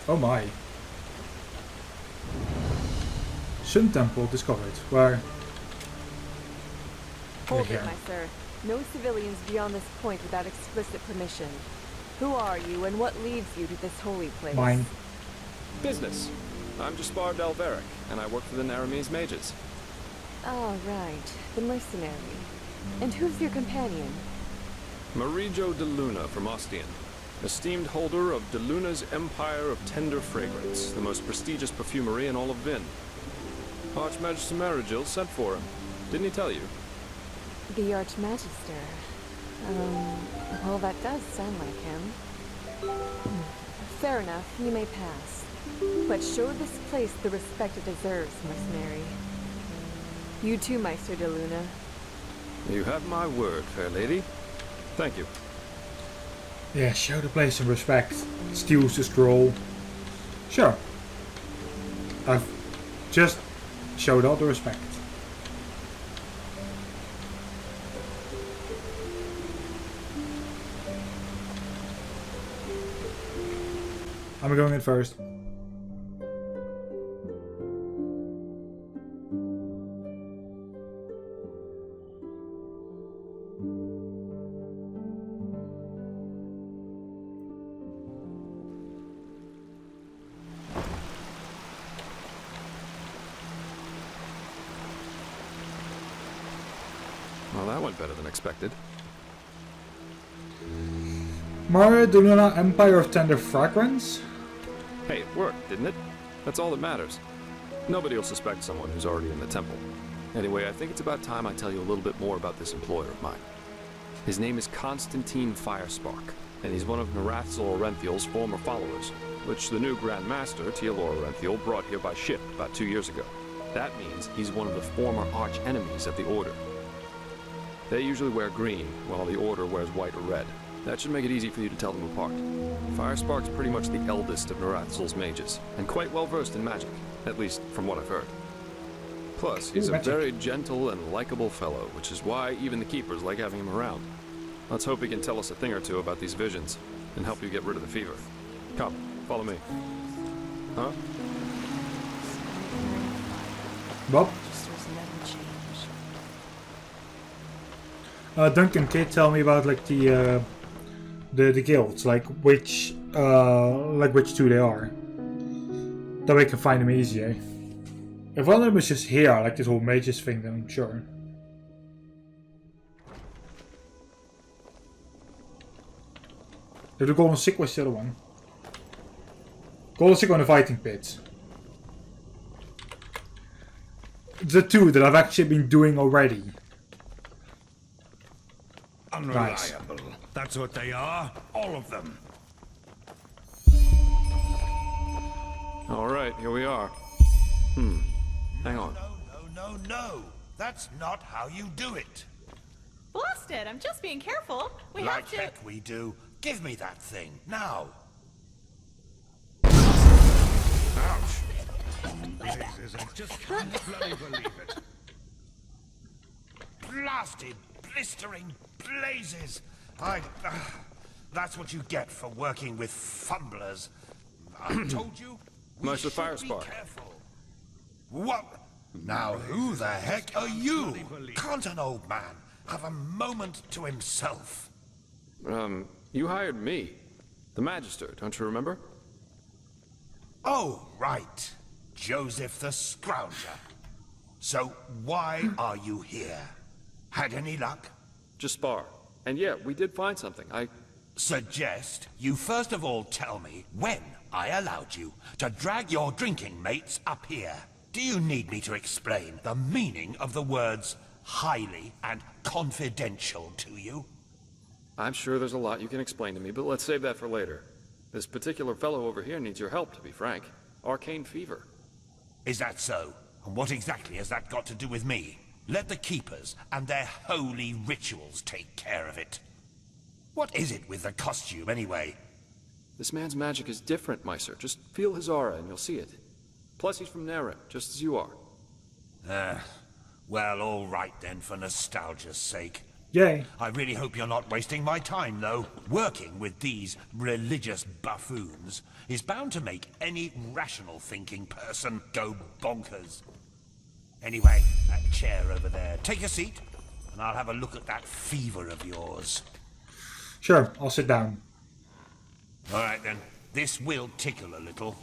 Oh my. Sun Temple discovered. Where? Hold it, my sir. No civilians beyond this point without explicit permission. Who are you, and what leads you to this holy place? Mine. Business. I'm Jaspar Dalveric, and I work for the Naramese mages. Oh, right. The mercenary. And who's your companion? Marijo de Luna from Ostian, esteemed holder of de Luna's Empire of Tender Fragrance, the most prestigious perfumery in all of Vin. Archmagister Marigil sent for him. Didn't he tell you? The Archmagister. Well, that does sound like him. Fair enough, you may pass. But show this place the respect it deserves, mercenary. You too, Meister de Luna. You have my word, fair lady. Thank you. Yeah, show the place some respect. Steals the scroll. Sure. I've just showed all the respect. I'm going in first. Well, that went better than expected. Mara de Luna Empire of Tender Fragrance? Hey, it worked, didn't it? That's all that matters. Nobody will suspect someone who's already in the temple. Anyway, I think it's about time I tell you a little bit more about this employer of mine. His name is Constantine Firespark, and he's one of Narathzal Orenthiel's former followers, which the new Grand Master, Tealor Orenthiel, brought here by ship about 2 years ago. That means he's one of the former arch-enemies of the Order. They usually wear green, while the Order wears white or red. That should make it easy for you to tell them apart. Firespark's pretty much the eldest of Narathzal's mages, and quite well versed in magic, at least from what I've heard. Plus, he's a very gentle and likable fellow, which is why even the Keepers like having him around. Let's hope he can tell us a thing or two about these visions, and help you get rid of the fever. Come, follow me. Huh? Bob? Duncan, can you tell me about like the guilds, like which two they are? That way I can find them easier. If one of them is just here, like this whole mages thing, then I'm sure. The Golden Sick was the other one. Golden Sick on the fighting pits. The two that I've actually been doing already. Unreliable. Nice. That's what they are. All of them. All right, here we are. Hang on. No. That's not how you do it. Blast it! I'm just being careful. We Like have to. heck we do. Give me that thing, now. Ouch. Jesus, I just can't bloody believe it. Blasted, blistering blazes. That's what you get for working with fumblers. I told you, we Meister should be Firespark. careful. What? Now who the heck are you? Can't an old man have a moment to himself? You hired me. The Magister, don't you remember? Oh, right. Joseph the Scrounger. So why are you here? Had any luck? Just spar. And yeah, we did find something. Suggest you first of all tell me when I allowed you to drag your drinking mates up here. Do you need me to explain the meaning of the words highly and confidential to you? I'm sure there's a lot you can explain to me, but let's save that for later. This particular fellow over here needs your help, to be frank. Arcane fever. Is that so? And what exactly has that got to do with me? Let the Keepers and their holy rituals take care of it. What is it with the costume, anyway? This man's magic is different, Meister. Just feel his aura and you'll see it. Plus he's from Naren, just as you are. Well, all right then, for nostalgia's sake. Yay. I really hope you're not wasting my time, though. Working with these religious buffoons is bound to make any rational thinking person go bonkers. Anyway, that chair over there. Take a seat, and I'll have a look at that fever of yours. Sure, I'll sit down. All right, then. This will tickle a little.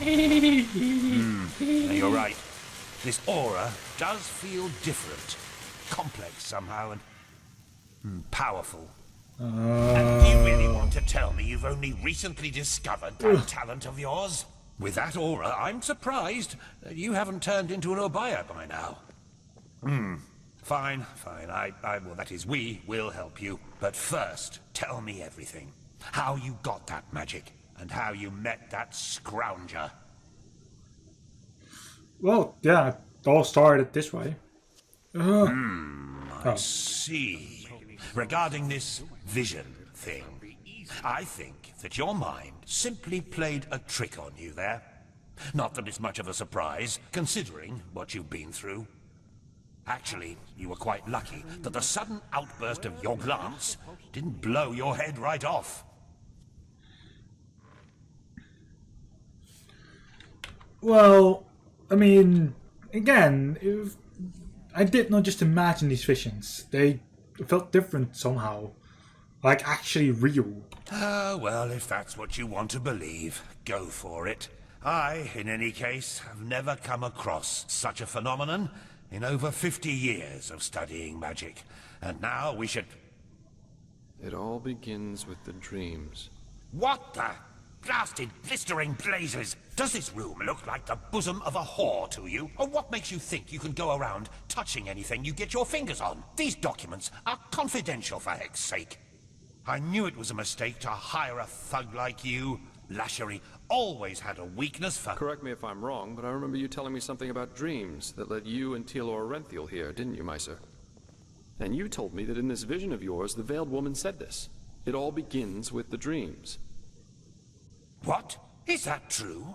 Now, you're right. This aura does feel different. Complex somehow, and powerful. And you really want to tell me you've only recently discovered that talent of yours? With that aura, I'm surprised that you haven't turned into an Obaya by now. Fine. Well, that is, we will help you. But first, tell me everything. How you got that magic, and how you met that scrounger. Well, yeah, it all started this way. I see. Regarding this vision thing, I think that your mind simply played a trick on you there. Not that it's much of a surprise, considering what you've been through. Actually, you were quite lucky that the sudden outburst of your glance didn't blow your head right off. Well, I mean, again, I did not just imagine these visions. They felt different somehow. Like, actually real. Well, if that's what you want to believe, go for it. I, in any case, have never come across such a phenomenon in over 50 years of studying magic. And now we should... It all begins with the dreams. What the blasted blistering blazes? Does this room look like the bosom of a whore to you? Or what makes you think you can go around touching anything you get your fingers on? These documents are confidential, for heck's sake. I knew it was a mistake to hire a thug like you. Lashery always had a weakness for... Correct me if I'm wrong, but I remember you telling me something about dreams that led you and Tealor Renthiel here, didn't you, Meiser? And you told me that in this vision of yours, the Veiled Woman said this. It all begins with the dreams. What? Is that true?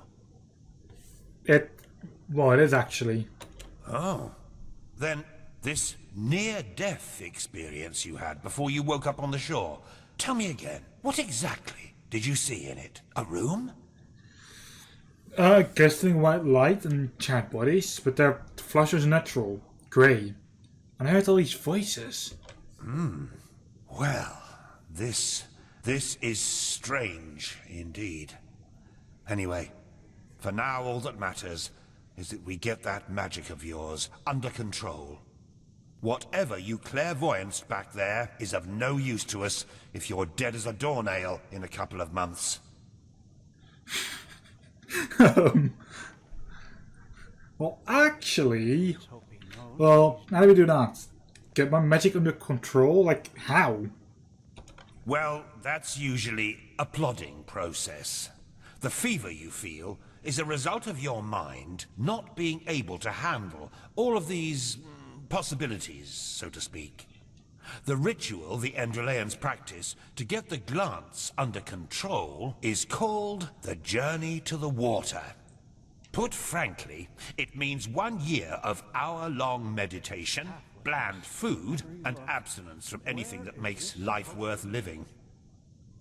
Well, it is actually. Oh. Then, this near-death experience you had before you woke up on the shore. Tell me again, what exactly did you see in it? A room? Glistening white light and giant bodies, but their flesh was natural, grey. And I heard all these voices. Well, this is strange indeed. Anyway, for now all that matters is that we get that magic of yours under control. Whatever you clairvoyanced back there is of no use to us if you're dead as a doornail in a couple of months. Well, actually... Well, how do we do that? Get my magic under control? Like, how? Well, that's usually a plodding process. The fever you feel is a result of your mind not being able to handle all of these possibilities, so to speak. The ritual the Enderalians practice to get the glance under control is called the Journey to the Water. Put frankly, it means 1 year of hour-long meditation, bland food, and abstinence from anything that makes life worth living.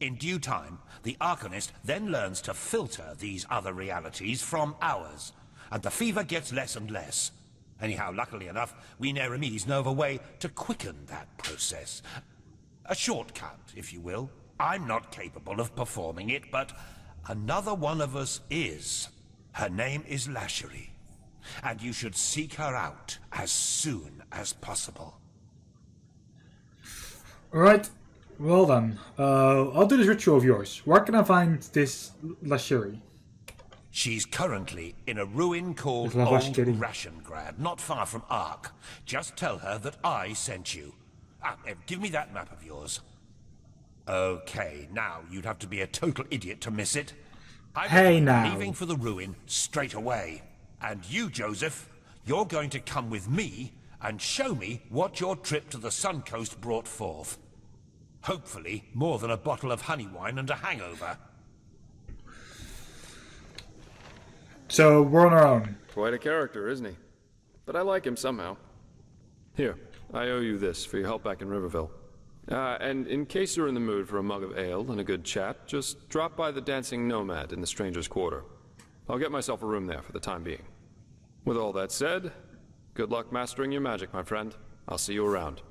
In due time, the Arcanist then learns to filter these other realities from ours, and the fever gets less and less. Anyhow, luckily enough, we Neremes know of a way to quicken that process. A shortcut, if you will. I'm not capable of performing it, but another one of us is. Her name is Lashery, and you should seek her out as soon as possible. Alright, well then. I'll do this ritual of yours. Where can I find this Lashery? She's currently in a ruin called It's Old Lavashkiri. Rashengrad, not far from Ark. Just tell her that I sent you. Give me that map of yours. Okay, now you'd have to be a total idiot to miss it. Hey, now. Leaving for the ruin straight away. And you, Joseph, you're going to come with me and show me what your trip to the Sun Coast brought forth. Hopefully, more than a bottle of honey wine and a hangover. So, we're on our own. Quite a character, isn't he? But I like him somehow. Here, I owe you this for your help back in Riverville. And in case you're in the mood for a mug of ale and a good chat, just drop by the Dancing Nomad in the Stranger's Quarter. I'll get myself a room there for the time being. With all that said, good luck mastering your magic, my friend. I'll see you around.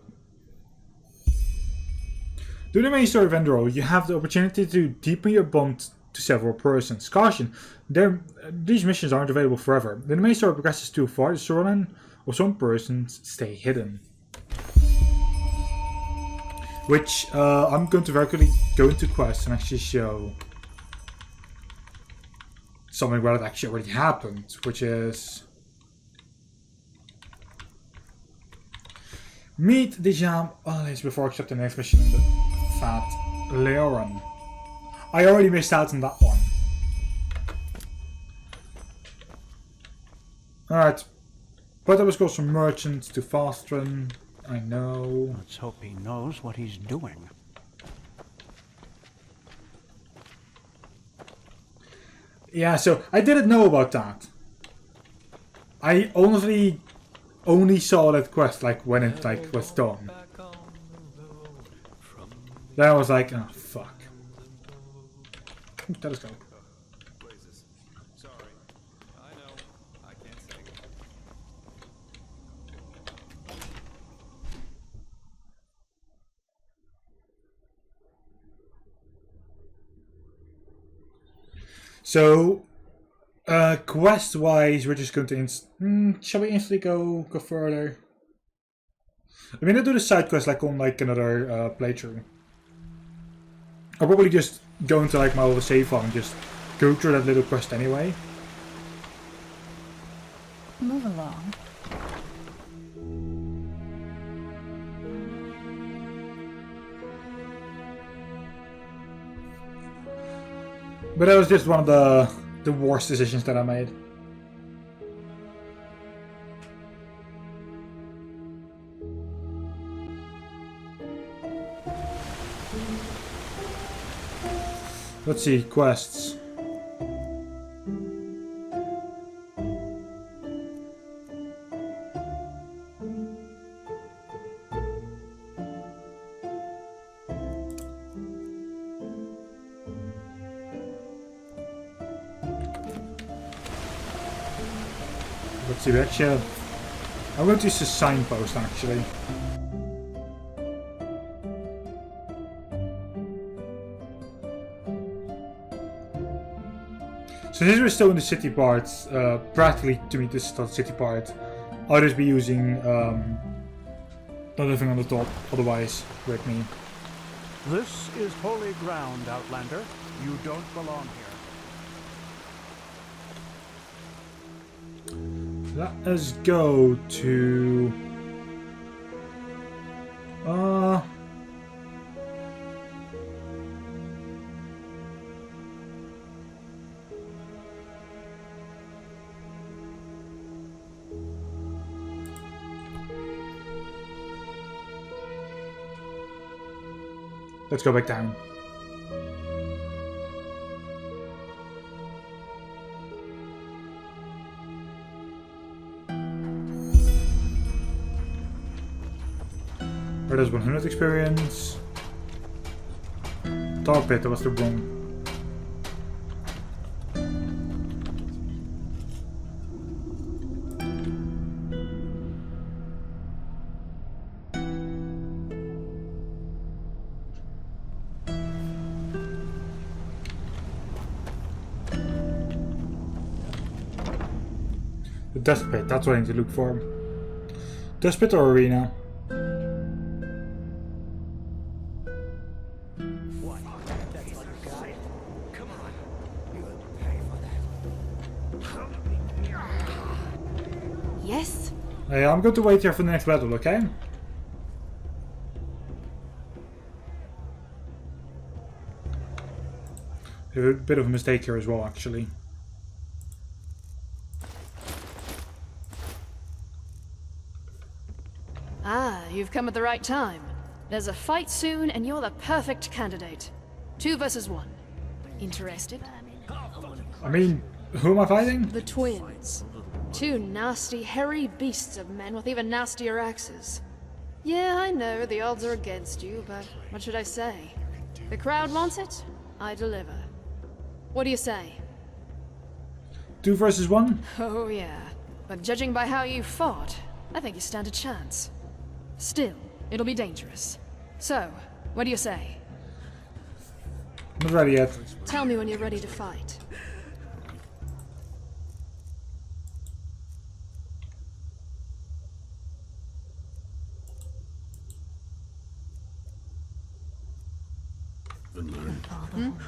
During the main story of Enderal, you have the opportunity to deepen your bond to several persons. Caution, these missions aren't available forever. When the main story progresses too far, the storyline of some persons stay hidden. Which, I'm going to very quickly go into quests and actually show something where it actually already happened, which is... Meet the jam allies before accepting the next mission in the Fat Leoran. I already missed out on that one. Alright. But I was called some merchants to fast run. I know. Let's hope he knows what he's doing. Yeah, so I didn't know about that. I honestly only saw that quest like when it like was done. Then I was like, oh fuck. Let us go. Sorry. I know. I can't sing. So, quest-wise, we're just going to shall we instantly go further? I mean, I do the side quest like on like another playthrough. I'll probably just go into like my old save file and just go through that little quest anyway. Move along. But that was just one of the worst decisions that I made. Let's see, quests. Let's see, actually, I'm going to use a signpost actually. So since we're still in the city part, practically to meet this city part, I'll just be using nothing on the top, otherwise break me. This is holy ground, Outlander. You don't belong here. Let us go to... Let's go back down. Where does 100 experience? Tar pit, that was the wrong. The dust pit, that's what I need to look for. Dust pit or arena? Yes? Hey, I'm going to wait here for the next battle, okay? A bit of a mistake here as well, actually. Ah, you've come at the right time. There's a fight soon, and you're the perfect candidate. 2 versus 1. Interested? I mean, who am I fighting? The twins. Two nasty, hairy beasts of men with even nastier axes. Yeah, I know, the odds are against you, but what should I say? The crowd wants it, I deliver. What do you say? 2 versus 1? Oh yeah, but judging by how you fought, I think you stand a chance. Still, it'll be dangerous. So, what do you say? Not ready yet. Tell me when you're ready to fight.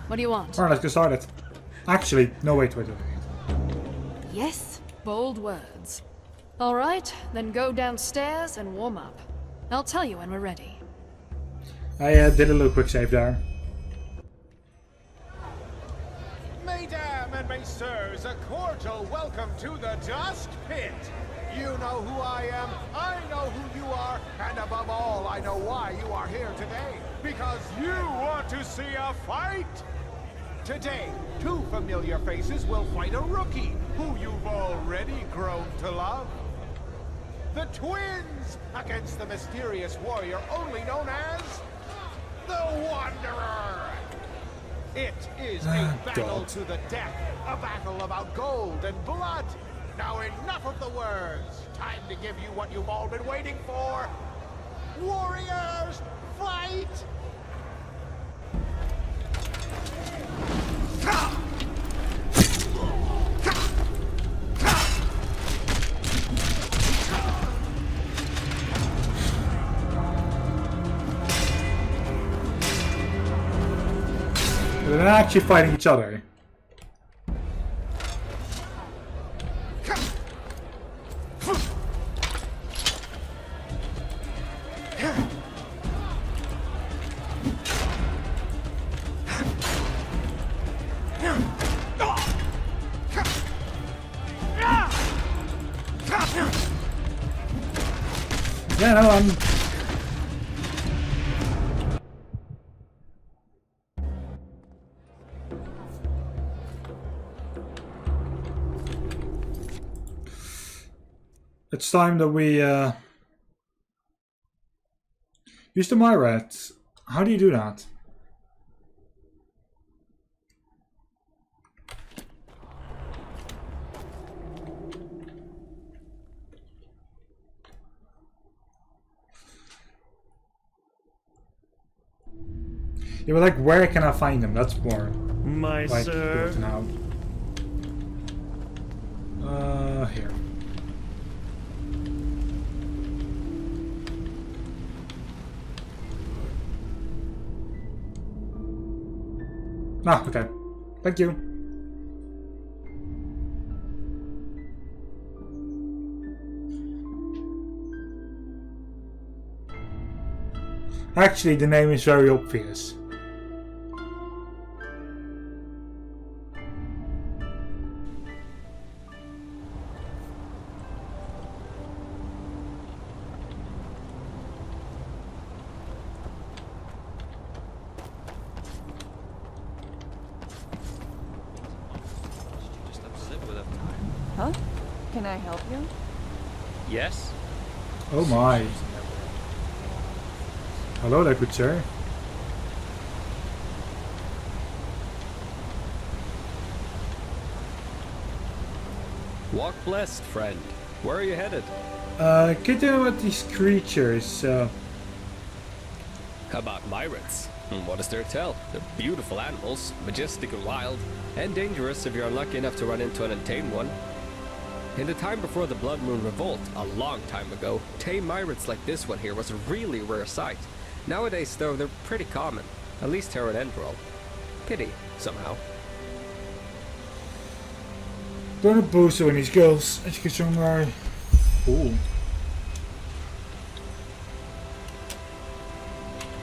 What do you want? Alright, let's get started. Actually, no, wait. Yes, bold words. All right, then go downstairs and warm up. I'll tell you when we're ready. I did a little quick save there. Mesdames and messieurs, a cordial welcome to the Dust Pit. You know who I am, I know who you are, and above all, I know why you are here today. Because you want to see a fight! Today, 2 familiar faces will fight a rookie who you've already grown to love. The twins against the mysterious warrior only known as the Wanderer. It is a battle to the death, a battle about gold and blood. Now enough of the words. Time to give you what you've all been waiting for. Warriors, fight! They're not actually fighting each other. Yeah, no, I'm... It's time that we use the Myrat. How do you do that? Yeah, but like, where can I find them? That's more My like sir. now. Here. Ah, okay. Thank you. Actually, the name is very obvious. Huh? Can I help you? Yes? Oh my. Hello there, good sir. Walk blessed, friend. Where are you headed? Can you tell me about these creatures? How about Myrads? What is there to tell? They're beautiful animals, majestic and wild, and dangerous if you're unlucky enough to run into an untamed one. In the time before the Blood Moon Revolt, a long time ago, tame Myrads like this one here was a really rare sight. Nowadays, though, they're pretty common, at least here at Enderal. Pity, somehow. Don't abuse any skills. Als je zomaar... Oeh.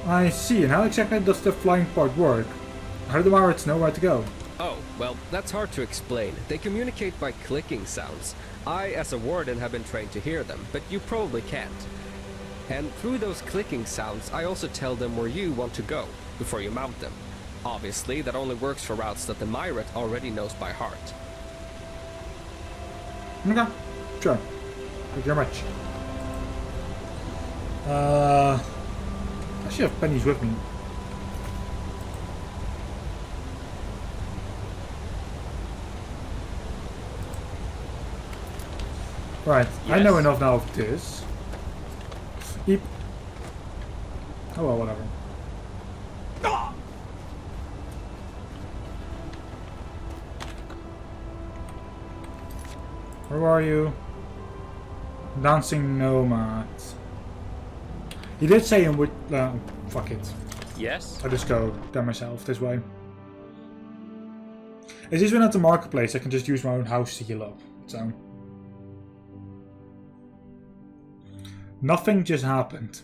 I see, and how exactly does the flying part work? How do the Myrads know where to go? Oh, well, that's hard to explain. They communicate by clicking sounds. I, as a warden, have been trained to hear them, but you probably can't. And through those clicking sounds, I also tell them where you want to go, before you mount them. Obviously, that only works for routes that the Myrat already knows by heart. Okay. Sure. Thank you very much. I should have pennies with me. Right, yes. I know enough now of this. Eep. Oh well, whatever. Where are you? Dancing Nomad. He did say him with... fuck it. Yes? I'll just go there myself, this way. Is this one at the marketplace? I can just use my own house to heal up. So... Nothing just happened.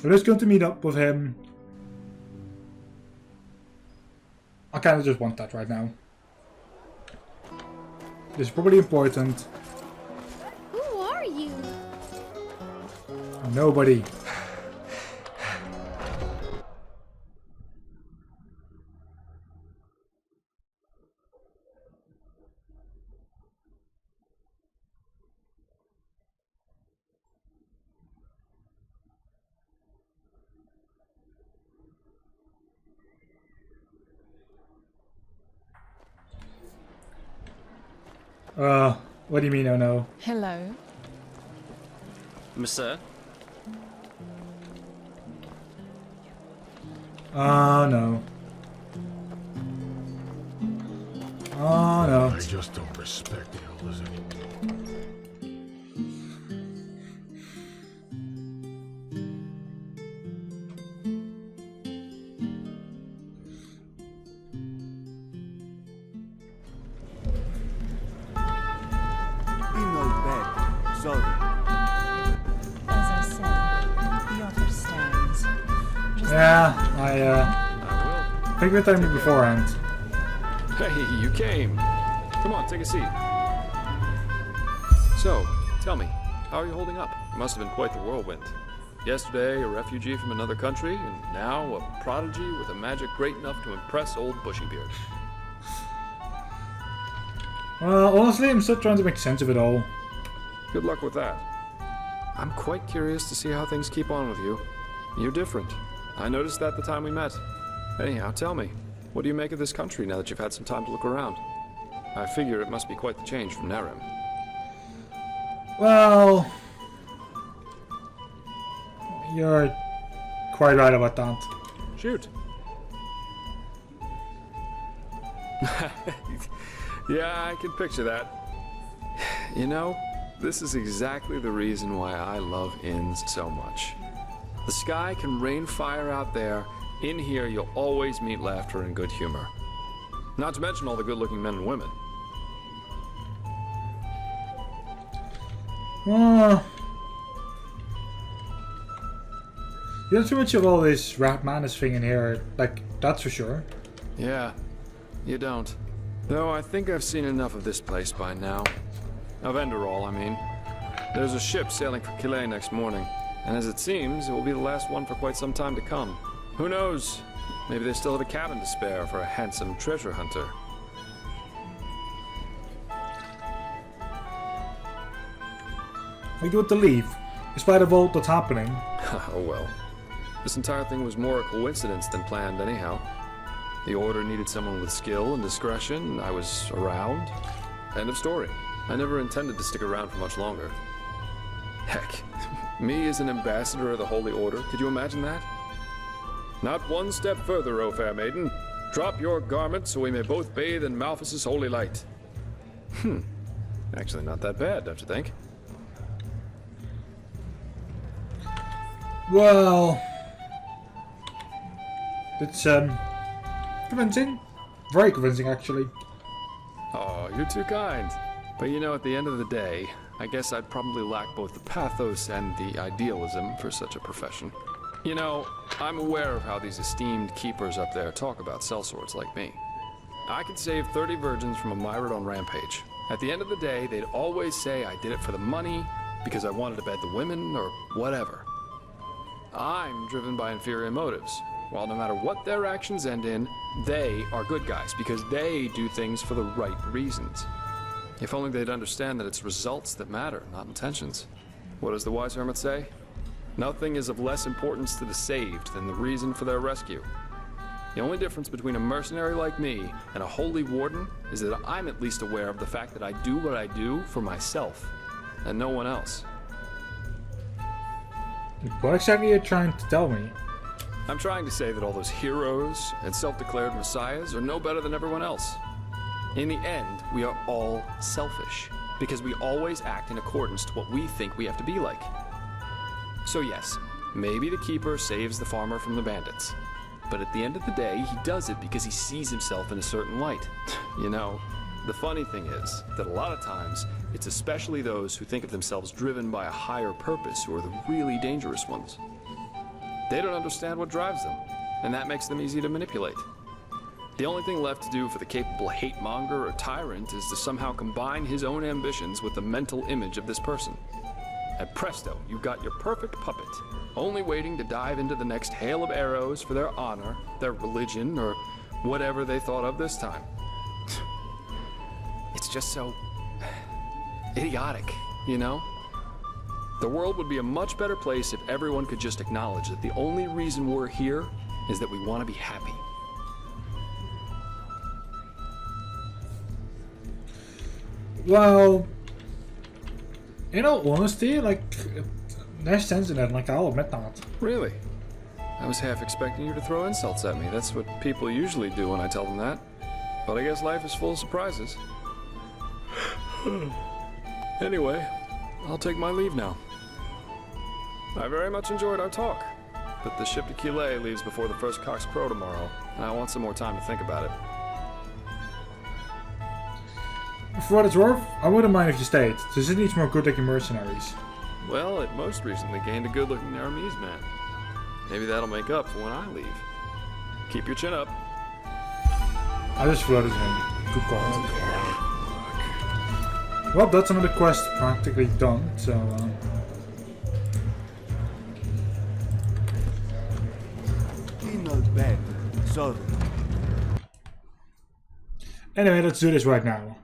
We're just going to meet up with him. I kind of just want that right now. This is probably important. Who are you? Nobody. What do you mean, oh no? Hello. Monsieur? Oh no. Oh no. I just don't respect the elders anymore. Take your time beforehand. Hey, you came. Come on, take a seat. So, tell me, how are you holding up? It must have been quite the whirlwind. Yesterday, a refugee from another country, and now a prodigy with a magic great enough to impress old Bushybeard. Well, honestly, I'm still trying to make sense of it all. Good luck with that. I'm quite curious to see how things keep on with you. You're different. I noticed that the time we met. Anyhow, tell me, what do you make of this country now that you've had some time to look around? I figure it must be quite the change from Narim. Well, you're quite right about that. Shoot. Yeah, I can picture that. You know, this is exactly the reason why I love inns so much. The sky can rain fire out there. In here, you'll always meet laughter and good humor. Not to mention all the good-looking men and women. You don't too much of all this rap madness thing in here, like, that's for sure. Yeah, you don't. Though I think I've seen enough of this place by now. Of Enderal, I mean. There's a ship sailing for Calais next morning, and as it seems, it will be the last one for quite some time to come. Who knows? Maybe they still have a cabin to spare for a handsome treasure hunter. We do have to leave, in spite of all that's happening. Oh well. This entire thing was more a coincidence than planned anyhow. The Order needed someone with skill and discretion. I was around. End of story. I never intended to stick around for much longer. Heck, me as an ambassador of the Holy Order, could you imagine that? Not one step further, O fair maiden. Drop your garments so we may both bathe in Malphas's holy light. Actually not that bad, don't you think? Well... It's, convincing. Very convincing, actually. Oh, you're too kind. But you know, at the end of the day, I guess I'd probably lack both the pathos and the idealism for such a profession. You know, I'm aware of how these esteemed keepers up there talk about sellswords like me. I could save 30 virgins from a myriad on Rampage. At the end of the day, they'd always say I did it for the money, because I wanted to bed the women, or whatever. I'm driven by inferior motives. While no matter what their actions end in, they are good guys, because they do things for the right reasons. If only they'd understand that it's results that matter, not intentions. What does the wise hermit say? Nothing is of less importance to the saved than the reason for their rescue. The only difference between a mercenary like me and a holy warden is that I'm at least aware of the fact that I do what I do for myself, and no one else. What exactly are you trying to tell me? I'm trying to say that all those heroes and self-declared messiahs are no better than everyone else. In the end, we are all selfish, because we always act in accordance to what we think we have to be like. So yes, maybe the keeper saves the farmer from the bandits. But at the end of the day, he does it because he sees himself in a certain light. You know, the funny thing is that a lot of times, it's especially those who think of themselves driven by a higher purpose who are the really dangerous ones. They don't understand what drives them, and that makes them easy to manipulate. The only thing left to do for the capable hate-monger or tyrant is to somehow combine his own ambitions with the mental image of this person. And presto, you've got your perfect puppet, only waiting to dive into the next hail of arrows for their honor, their religion, or whatever they thought of this time. It's just so idiotic, you know? The world would be a much better place if everyone could just acknowledge that the only reason we're here is that we want to be happy. Well, in all honesty, like, there's sense in that, like, I'll admit that. Really? I was half expecting you to throw insults at me. That's what people usually do when I tell them that. But I guess life is full of surprises. Anyway, I'll take my leave now. I very much enjoyed our talk, but the ship to Quillet leaves before the first cocks crow tomorrow, and I want some more time to think about it. For what it's worth, I wouldn't mind if you stayed. The city needs more good-looking mercenaries. Well, it most recently gained a good-looking Aramese man. Maybe that'll make up for when I leave. Keep your chin up. I just floated him. Good call. Well, that's another quest practically done, so... Anyway, let's do this right now.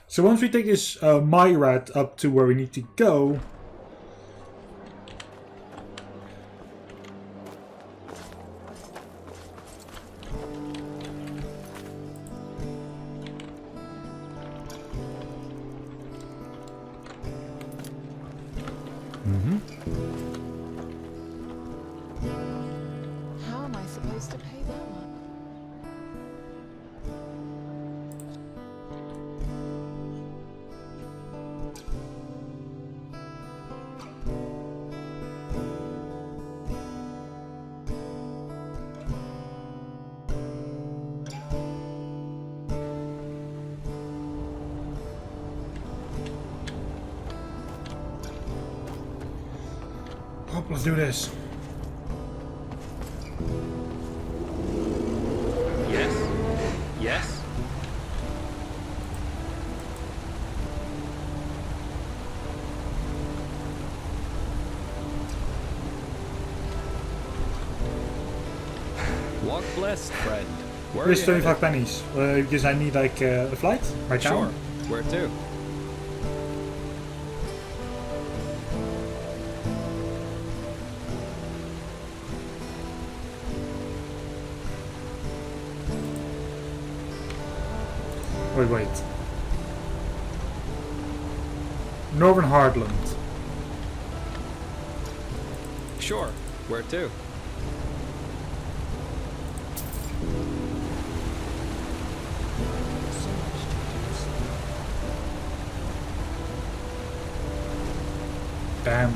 So once we take this Myrat up to where we need to go, How am I supposed to pay that one? oh, let's do this. Yes? Yes? Walk blessed, friend. Where Here's are you 25 pennies, because I need like a flight right headed? Sure. now. Where to? Wait. Northern Heartland. Sure. Where to? Damn.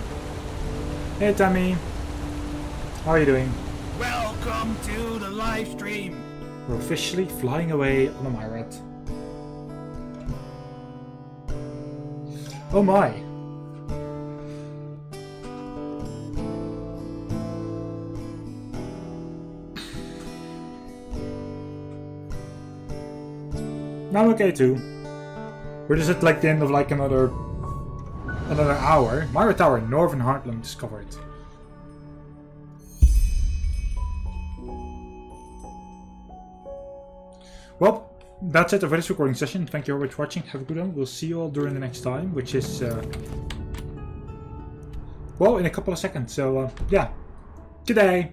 Hey Tammy. How are you doing? Welcome to the live stream. We're officially flying away on a Myrat. Oh my. I'm okay too. We're just at like the end of like another hour. Myra Tower, Northern Heartland discovered. Well, that's it for this recording session. Thank you all for watching. Have a good one. We'll see you all during the next time, which is well, in a couple of seconds. So yeah, good day.